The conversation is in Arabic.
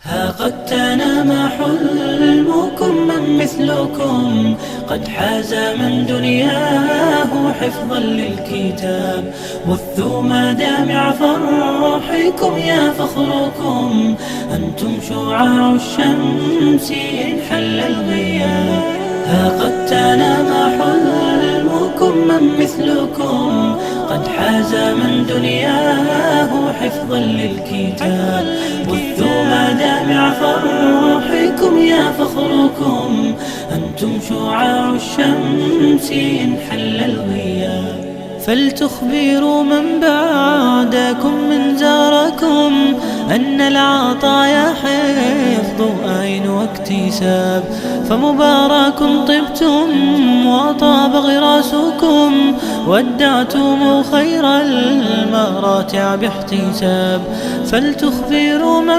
ها قد تنام حلمكم من مثلكم قد حاز من دنياه حفظا للكتاب. بثوا مدامع فرحكم يا فخركم، أنتم شعاع الشمس إن حل الغياب. ها قد تنام حلمكم من مثلكم قد حاز من دنياه حفظا للكتاب. بثوا مدامع فرحكم يا فخركم، أنتم شعاع الشمس إن حل الغياب. فلتخبروا من بعدكم من زاركم أن العطايا حفظ أين واكتساب. فمبارك طبتم وطاب غراسكم، ودعتم خير المراتع باحتساب. فلتخبروا من